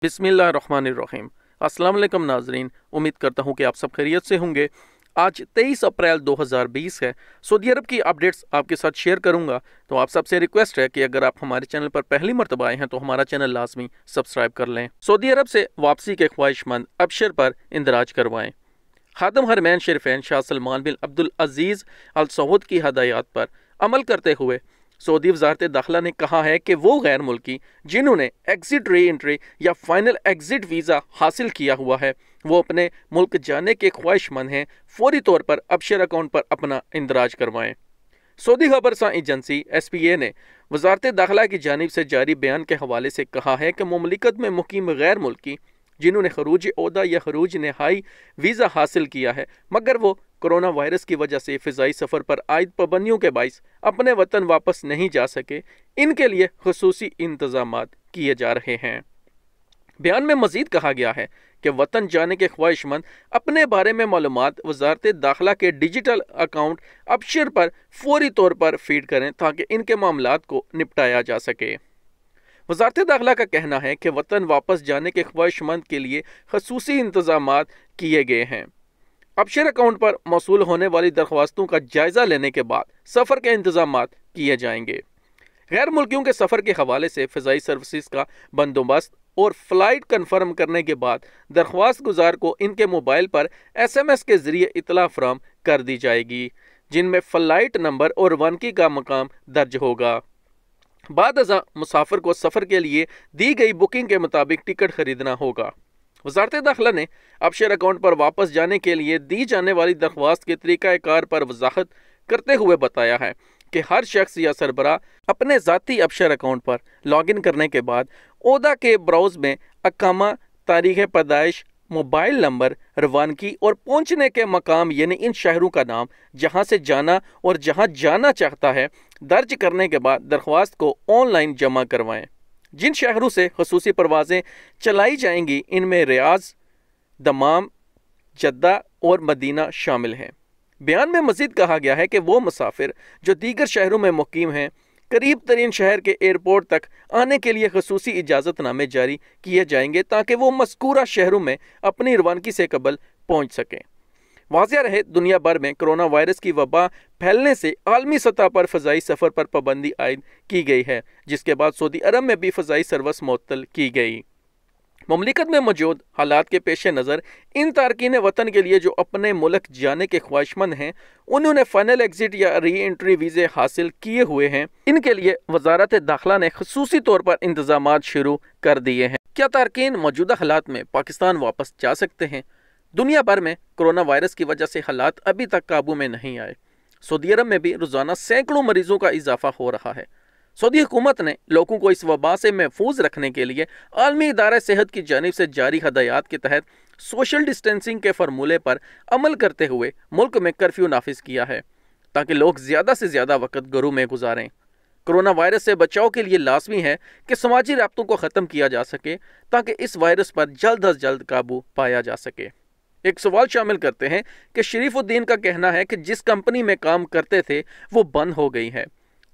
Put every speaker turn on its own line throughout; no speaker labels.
बिस्मिल्लाहिर्रहमानिर्रहीम। अस्सलाम वालेकुम नाजरीन, उम्मीद करता हूँ कि आप सब खैरियत से होंगे। आज 23 अप्रैल 2020 है। सऊदी अरब की अपडेट्स आपके साथ शेयर करूंगा। तो आप सबसे रिक्वेस्ट है कि अगर आप हमारे चैनल पर पहली मर्तबा आए हैं तो हमारा चैनल लाजमी सब्सक्राइब कर लें। सऊदी अरब से वापसी के ख्वाहिशमंद अबशर पर इंदराज करवाएं। खादम हरमैन शरीफैन शाह सलमान बिन अब्दुल अजीज़ अल सऊद की हदायत पर अमल करते हुए सऊदी वजारत दाखिला ने कहा है कि वो गैर मुल्की जिन्होंने एग्जिट री एंट्री या फाइनल एग्जिट वीज़ा हासिल किया हुआ है वो अपने मुल्क जाने के ख्वाहिशमंद हैं, फौरी तौर पर अबशर अकाउंट पर अपना इंदराज करवाएं। सऊदी खबरसां एजेंसी SPA ने वजारत दाखिला की जानिब से जारी बयान के हवाले से कहा है कि मुमलिकत में मुकीम गैर मुल्की जिन्होंने खरूज ओहदा या खरूज नहाई वीज़ा हासिल किया है मगर वो कोरोना वायरस की वजह से फ़िज़ाई सफ़र पर आयद पाबंदियों के बाइस अपने वतन वापस नहीं जा सके, इनके लिए खुसूसी इंतज़ामात किए जा रहे हैं। बयान में मज़ीद कहा गया है कि वतन जाने के ख्वाहिशमंद अपने बारे में मालूमात वजारत दाखिला के डिजिटल अकाउंट अबशर पर फौरी तौर पर फीड करें ताकि इनके मामलात को निपटाया जा सके। वजारत दाखिला का कहना है कि वतन वापस जाने के ख्वाहिशमंद के लिए खसूसी इंतज़ामात किए गए हैं। अबशर अकाउंट पर मौसूल होने वाली दरख्वास्तों का जायज़ा लेने के बाद सफ़र के इंतज़ामात किए जाएंगे। गैर मुल्कियों के सफ़र के हवाले से फ़िज़ाई सर्विसेज का बंदोबस्त और फ़्लाइट कन्फर्म करने के बाद दरख्वास्त गुजार को इनके मोबाइल पर SMS के ज़रिए इतला फराहम कर दी जाएगी, जिनमें फ़्लाइट नंबर और वानगी का मकाम दर्ज होगा। बाद अज़ां मुसाफिर को सफ़र के लिए दी गई बुकिंग के मुताबिक टिकट खरीदना होगा। वजारत दाखिला ने अबशर अकाउंट पर वापस जाने के लिए दी जाने वाली दरख्वास्त के तरीक़ाकार पर वजाहत करते हुए बताया है कि हर शख्स या सरबरा अपने ज़ाती अबशर अकाउंट पर लॉगिन करने के बाद ओहदा के ब्राउज़ में अकामा, तारीख़ पैदाइश, मोबाइल नंबर, रवानगी और पहुंचने के मकाम यानी इन शहरों का नाम जहां से जाना और जहां जाना चाहता है दर्ज करने के बाद दरख्वास्त को ऑनलाइन जमा करवाएं। जिन शहरों से खसूसी परवाज़ें चलाई जाएंगी इनमें रियाज, दमाम, जद्दा और मदीना शामिल हैं। बयान में मज़ीद कहा गया है कि वो मुसाफिर जो दीगर शहरों में मुकीम हैं करीब तरीन शहर के एयरपोर्ट तक आने के लिए खसूसी इजाज़तनामे जारी किए जाएंगे ताकि वो मज़कूरा शहरों में अपनी रवानगी से कबल पहुँच सकें। वाज़िया रहे, दुनिया भर में कोरोना वायरस की वबा फैलने से आलमी सतह पर फ़ज़ाई सफ़र पर पाबंदी आयद की गई है, जिसके बाद सऊदी अरब में भी फ़ज़ाई सर्विस मुअत्तल की गई। मुमलिकत में मौजूद हालात के पेश नज़र इन तारकीन वतन के लिए जो अपने मुल्क जाने के ख्वाहिशमंद हैं उन्होंने फाइनल एग्जिट या री एंट्री वीज़े हासिल किए हुए हैं, इनके लिए वजारत दाखिला ने खसूसी तौर पर इंतज़ामात शुरू कर दिए हैं। क्या तारकीन मौजूदा हालात में पाकिस्तान वापस जा सकते हैं? दुनिया भर में कोरोना वायरस की वजह से हालात अभी तक काबू में नहीं आए। सऊदी अरब में भी रोज़ाना सैकड़ों मरीजों का इजाफा हो रहा है। सऊदी हुकूमत ने लोगों को इस वबा से महफूज रखने के लिए आलमी इदारा सेहत की जानिब से जारी हदायत के तहत सोशल डिस्टेंसिंग के फार्मूले पर अमल करते हुए मुल्क में कर्फ्यू नाफिज किया है ताकि लोग ज़्यादा से ज़्यादा वक्त घरों में गुजारें। कोरोना वायरस से बचाव के लिए लाजमी है कि समाजी राब्तों को ख़त्म किया जा सके ताकि इस वायरस पर जल्द अज जल्द काबू पाया जा सके। एक सवाल शामिल करते हैं कि शरीफुद्दीन का कहना है कि जिस कंपनी में काम करते थे वो बंद हो गई है,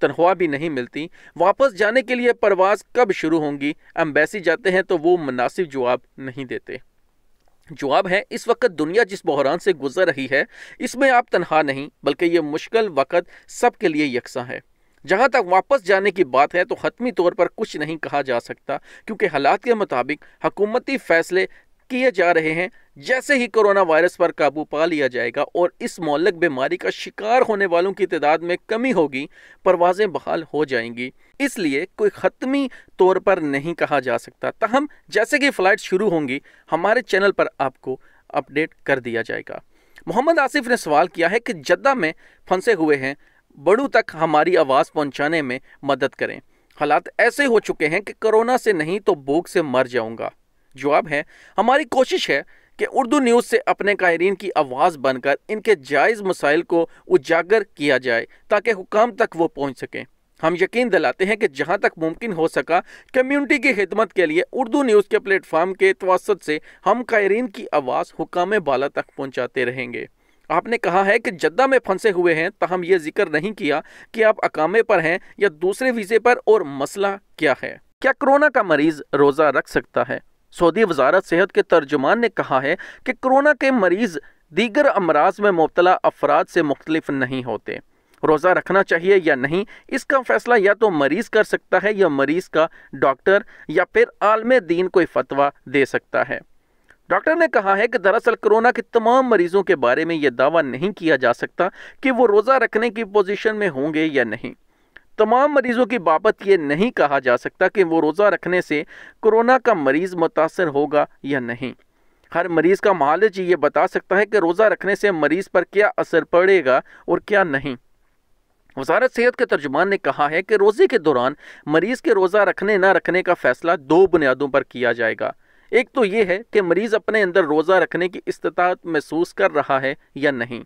तनख्वाह भी नहीं मिलती, वापस जाने के लिए परवाज़ कब शुरू होंगी? एम्बेसी जाते हैं तो वो मुनासिब जवाब नहीं देते। जवाब है, इस वक्त दुनिया जिस बहरान से गुजर रही है इसमें आप तनहा नहीं बल्कि ये मुश्किल वक्त सबके लिए यकसा है। जहाँ तक वापस जाने की बात है तो हतमी तौर पर कुछ नहीं कहा जा सकता क्योंकि हालात के मुताबिक हुकूमती फैसले किए जा रहे हैं। जैसे ही कोरोना वायरस पर काबू पा लिया जाएगा और इस मौलक बीमारी का शिकार होने वालों की तादाद में कमी होगी, परवाज़ें बहाल हो जाएंगी। इसलिए कोई ख़त्मी तौर पर नहीं कहा जा सकता। ताहम जैसे कि फ़्लाइट शुरू होंगी हमारे चैनल पर आपको अपडेट कर दिया जाएगा। मोहम्मद आसिफ ने सवाल किया है कि जद्दा में फंसे हुए हैं, बड़ों तक हमारी आवाज़ पहुँचाने में मदद करें। हालात ऐसे हो चुके हैं कि कोरोना से नहीं तो भूख से मर जाऊँगा। जवाब है, हमारी कोशिश है कि उर्दू न्यूज़ से अपने कायरीन की आवाज़ बनकर इनके जायज़ मसाइल को उजागर किया जाए ताकि हुकाम तक वो पहुँच सकें। हम यकीन दिलाते हैं कि जहाँ तक मुमकिन हो सका कम्युनिटी की खिदमत के लिए उर्दू न्यूज़ के प्लेटफार्म के तवस्सुत से हम कायरीन की आवाज़ हुकाम बाला तक पहुँचाते रहेंगे। आपने कहा है कि जद्दा में फंसे हुए हैं, ताहम ये जिक्र नहीं किया कि आप अकामे पर हैं या दूसरे वीज़े पर और मसला क्या है। क्या कोरोना का मरीज़ रोज़ा रख सकता है? सऊदी वजारत सेहत के तर्जुमान ने कहा है कि कोरोना के मरीज दीगर अमराज में मुब्तला अफराद से मुख्तलिफ नहीं होते। रोज़ा रखना चाहिए या नहीं, इसका फैसला या तो मरीज़ कर सकता है या मरीज़ का डॉक्टर या फिर आलम दीन कोई फतवा दे सकता है। डॉक्टर ने कहा है कि दरअसल कोरोना के तमाम मरीजों के बारे में यह दावा नहीं किया जा सकता कि वो रोज़ा रखने की पोजीशन में होंगे या नहीं। तमाम मरीजों की बाबत ये नहीं कहा जा सकता कि वो रोज़ा रखने से कोरोना का मरीज़ मुतासर होगा या नहीं। हर मरीज़ का मालिज ये बता सकता है कि रोज़ा रखने से मरीज़ पर क्या असर पड़ेगा और क्या नहीं। वजारत सेहत के तर्जुमान ने कहा है कि रोज़े के दौरान मरीज़ के रोज़ा रखने न रखने का फैसला दो बुनियादों पर किया जाएगा। एक तो ये है कि मरीज़ अपने अंदर रोज़ा रखने की इस्तिताअत महसूस कर रहा है या नहीं।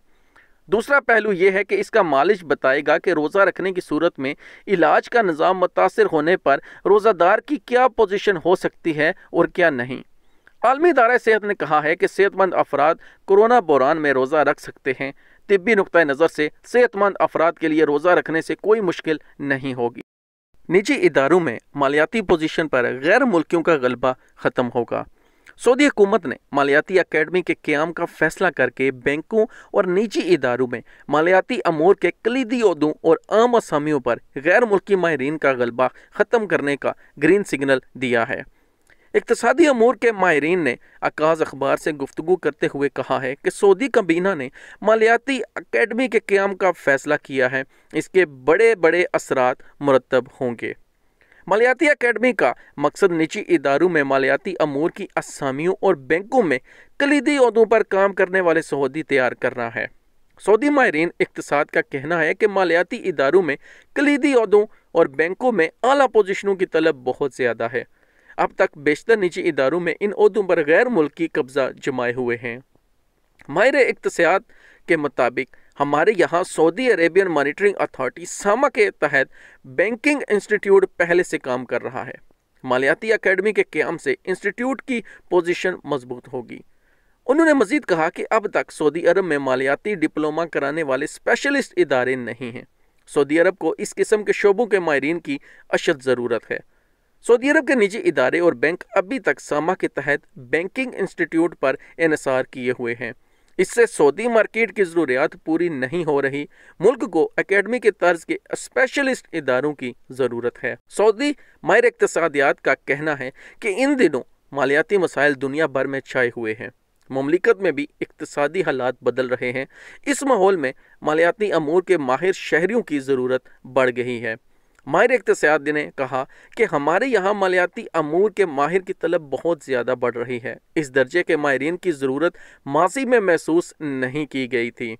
दूसरा पहलू ये है कि इसका मालिज बताएगा कि रोज़ा रखने की सूरत में इलाज का निज़ाम मुतासिर होने पर रोज़ादार की क्या पोजीशन हो सकती है और क्या नहीं। आलमी इदारा सेहत ने कहा है कि सेहतमंद अफराद कोरोना बहरान में रोज़ा रख सकते हैं। तिब्बी नुक्ता नज़र से सेहतमंद अफराद के लिए रोज़ा रखने से कोई मुश्किल नहीं होगी। निजी इदारों में मालियाती पोजीशन पर गैर मुल्कियों का गलबा ख़त्म होगा। सऊदी हुकूमत ने मालियाती अकेडमी के क़याम का फैसला करके बैंकों और निजी इदारों में मालियाती अमूर के कलीदी ओहदों और आम असामियों पर गैर मुल्की माहिरीन का गलबा ख़त्म करने का ग्रीन सिग्नल दिया है। इक्तिसादी अमूर के माहिरीन ने अकाज़ अखबार से गुफ्तगू करते हुए कहा है कि सऊदी काबीना ने मालियाती अकेडमी के क़याम का फैसला किया है। इसके बड़े बड़े असरात मुरतब होंगे। मालियाती अकेडमी का मकसद निजी इदारों में मालियाती अमूर की असामियों और बैंकों में कलीदी ओहदों पर काम करने वाले सऊदी तैयार करना है। सऊदी माहिरीन इक्तिसाद का कहना है कि मालियाती इदारों में कलीदी ओहदों और बैंकों में आला पोजीशनों की तलब बहुत ज़्यादा है। अब तक बेशतर निजी इदारों में इन ओहदों पर गैर मुल्की कब्जा जमाए हुए हैं। माहिर इक्तिसाद के मुताबिक हमारे यहाँ सऊदी अरेबियन मॉनिटरिंग अथॉरिटी सामा के तहत बैंकिंग इंस्टीट्यूट पहले से काम कर रहा है। मालियाती अकेडमी के क़याम से इंस्टीट्यूट की पोजीशन मजबूत होगी। उन्होंने मजीद कहा कि अब तक सऊदी अरब में मालियाती डिप्लोमा कराने वाले स्पेशलिस्ट इदारे नहीं हैं। सऊदी अरब को इस किस्म के शोबों के माहिरीन की अशद ज़रूरत है। सऊदी अरब के निजी इदारे और बैंक अभी तक सामा के तहत बैंकिंग इंस्टीट्यूट पर इन्हिसार किए हुए हैं। इससे सऊदी मार्केट की ज़रूरियात पूरी नहीं हो रही। मुल्क को अकेडमी के तर्ज के स्पेशलिस्ट इदारों की ज़रूरत है। सऊदी माहिर इक्तिसादियात का कहना है कि इन दिनों मालियाती मसाइल दुनिया भर में छाए हुए हैं। मुमलिकत में भी इक्तिसादी हालात बदल रहे हैं। इस माहौल में मालियाती अमूर के माहिर शहरियों की ज़रूरत बढ़ गई है। माहिर इक्तिसाद ने कहा कि हमारे यहाँ मालियाती अमूर के माहिर की तलब बहुत ज़्यादा बढ़ रही है। इस दर्जे के माहिरीन की ज़रूरत माजी में महसूस नहीं की गई थी।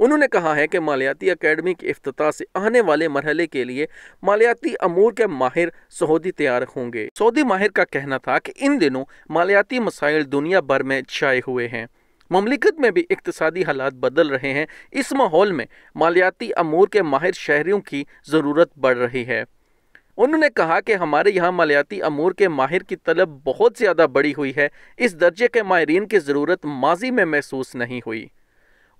उन्होंने कहा है कि मालियाती अकेडमी के इफ्तिताह से आने वाले मरहले के लिए मालियाती अमूर के माहिर सऊदी तैयार होंगे। सऊदी माहिर का कहना था कि इन दिनों मालियाती मसाइल दुनिया भर में छाए हुए हैं। मुमलिकत में भी इक्तिसादी हालात बदल रहे हैं। इस माहौल में मालियाती अमूर के माहिर शहरियों की ज़रूरत बढ़ रही है। उन्होंने कहा कि हमारे यहाँ मालियाती अमूर के माहिर की तलब बहुत ज़्यादा बढ़ी हुई है। इस दर्जे के माहिरीन की ज़रूरत माजी में महसूस नहीं हुई।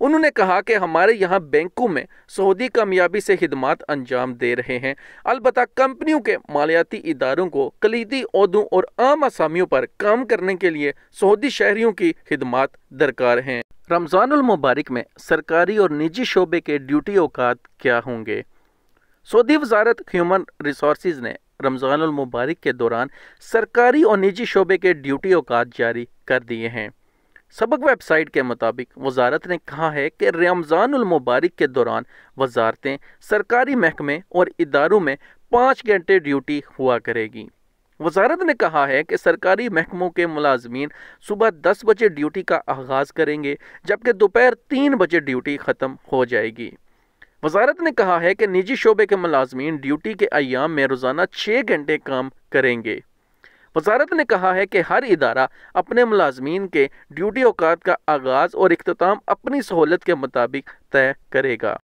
उन्होंने कहा कि हमारे यहाँ बैंकों में सऊदी कामयाबी से खिदमात अंजाम दे रहे हैं। अलबत्ता कंपनियों के मालियाती इदारों को कलीदी ओहदों और आम असामियों पर काम करने के लिए सऊदी शहरियों की खिदमात दरकार हैं। रमज़ानुल मुबारक में सरकारी और निजी शोबे के ड्यूटी औकात क्या होंगे? सऊदी वजारत ह्यूमन रिसोर्सेज ने रमज़ानुल मुबारक के दौरान सरकारी और निजी शोबे के ड्यूटी औकात जारी कर दिए हैं। सबक वेबसाइट के मुताबिक वजारत ने कहा है कि रमज़ानुल मुबारक के दौरान वजारतें, सरकारी महकमे और इदारों में 5 घंटे ड्यूटी हुआ करेगी। वजारत ने कहा है कि सरकारी महकमों के मुलाजमीन सुबह 10 बजे ड्यूटी का आगाज़ करेंगे, जबकि दोपहर 3 बजे ड्यूटी ख़त्म हो जाएगी। वजारत ने कहा है कि निजी शोबे के मुलाजमीन ड्यूटी के अय्याम में रोज़ाना 6 घंटे काम करेंगे। वजारत ने कहा है कि हर इदारा अपने मुलाजमीन के ड्यूटी औकात का आगाज़ और इख्तिताम अपनी सहूलत के मुताबिक तय करेगा।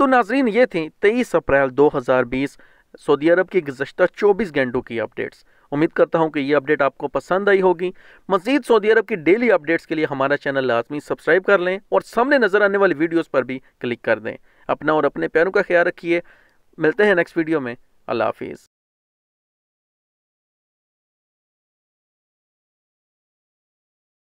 तो नाजरीन, ये थी 23 अप्रैल 2020 सऊदी अरब की गुज़श्ता 24 घंटों की अपडेट्स। उम्मीद करता हूँ कि ये अपडेट आपको पसंद आई होगी। मज़ीद सऊदी अरब की डेली अपडेट्स के लिए हमारा चैनल लाजमी सब्सक्राइब कर लें और सामने नज़र आने वाली वीडियोज़ पर भी क्लिक कर दें। अपना और अपने प्यारों का ख्याल रखिए। मिलते हैं नेक्स्ट वीडियो में। अल्लाह हाफिज़।